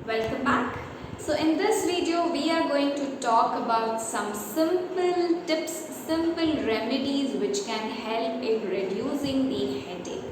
Welcome back. So in this video we are going to talk about some simple tips, simple remedies which can help in reducing the headache.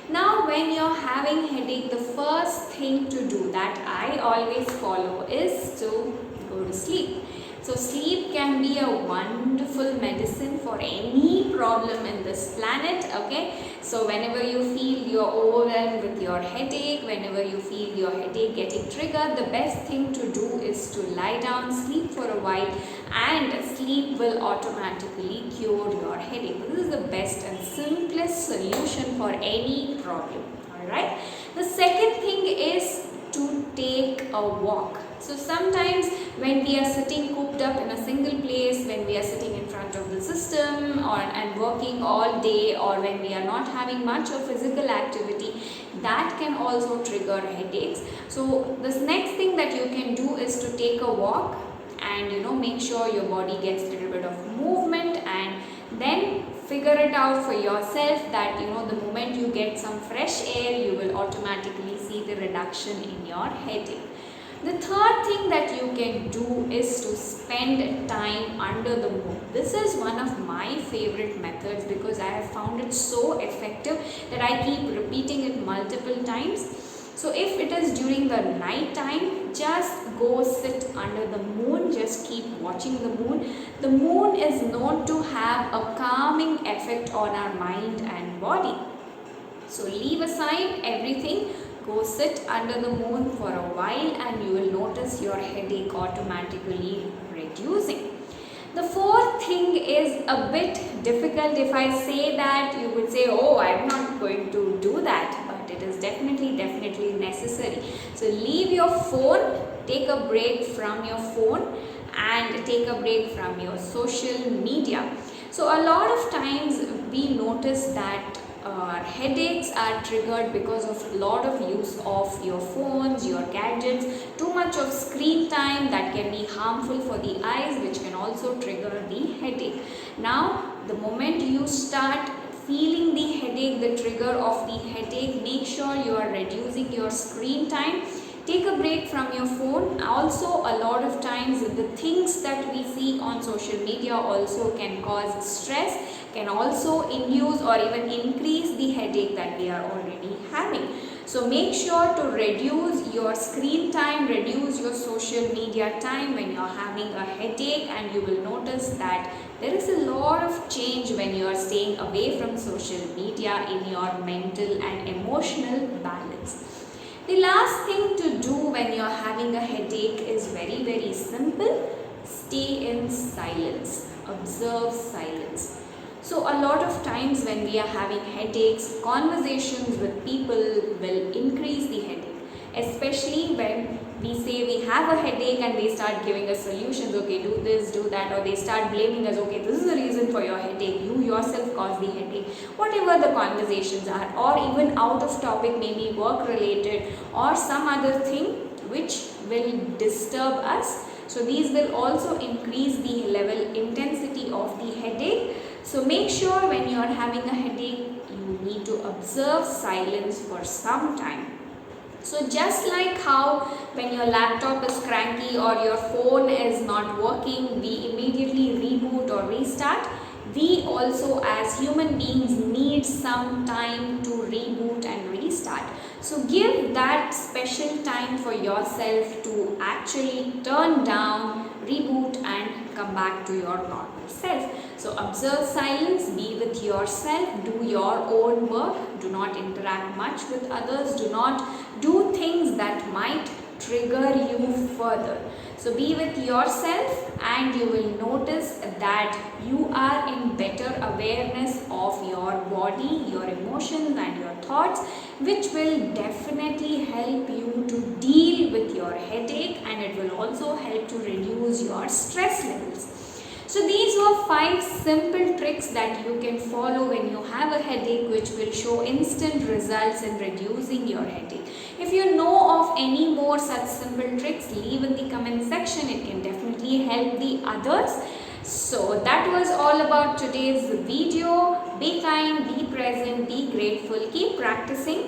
Now when you're having headache, the first thing to do that I always follow is to go to sleep. So sleep can be a wonderful medicine for any problem in this planet, okay? So whenever you feel you're overwhelmed with your headache, whenever you feel your headache getting triggered, the best thing to do is to lie down, sleep for a while, and sleep will automatically cure your headache. This is the best and simplest solution for any problem, alright? The second thing is to take a walk. So sometimes when we are sitting cooped up in a single place, when we are sitting in front of the system and working all day, or when we are not having much of physical activity, that can also trigger headaches. So this next thing that you can do is to take a walk and make sure your body gets a little bit of movement, and then figure it out for yourself that the moment you get some fresh air, you will automatically see the reduction in your headache. The third thing that you can do is to spend time under the moon. This is one of my favorite methods because I have found it so effective that I keep repeating it multiple times. So if it is during the night time, just go sit under the moon, just keep watching the moon. The moon is known to have a calming effect on our mind and body. So leave aside everything, go sit under the moon for a while, and you will notice your headache automatically reducing. The fourth thing is a bit difficult. If I say that, you would say, oh, I'm not going to do that, but it is definitely necessary. So leave your phone, take a break from your phone, and take a break from your social media. So a lot of times we notice that headaches are triggered because of a lot of use of your phones, your gadgets, too much of screen time that can be harmful for the eyes, which can also trigger the headache. Now, the moment you start feeling the headache, the trigger of the headache, make sure you are reducing your screen time. Take a break from your phone. Also, a lot of times the things that we see on social media also can cause stress, can also induce or even increase the headache that we are already having. So make sure to reduce your screen time, reduce your social media time when you are having a headache, and you will notice that there is a lot of change when you are staying away from social media in your mental and emotional balance. The last thing to do when you are having a headache is very simple. Stay in silence. Observe silence. So a lot of times when we are having headaches, conversations with people will increase the headache. Especially when we say we have a headache and they start giving us solutions, okay, do this, do that, or they start blaming us, okay, this is the reason for your headache, you yourself caused the headache. Whatever the conversations are, or even out of topic, maybe work related or some other thing which will disturb us. So these will also increase the level intensity of the headache. So make sure when you are having a headache, you need to observe silence for some time. So just like how when your laptop is cranky or your phone is not working, we immediately reboot or restart, we also as human beings need some time to reboot and restart. So give that special time for yourself to actually turn down, reboot, and come back to your normal self. So observe silence, be with yourself, do your own work, do not interact much with others, do not do things that might trigger you further. So be with yourself, and you will notice that you are in better awareness of your body, your emotions and your thoughts, which will definitely help you to deal with your headache, and it will also help to reduce your stress levels. So these were 5 simple tricks that you can follow when you have a headache, which will show instant results in reducing your headache. If you know of any more such simple tricks, leave in the comment section. It can definitely help the others. So that was all about today's video. Be kind, be present, be grateful, keep practicing.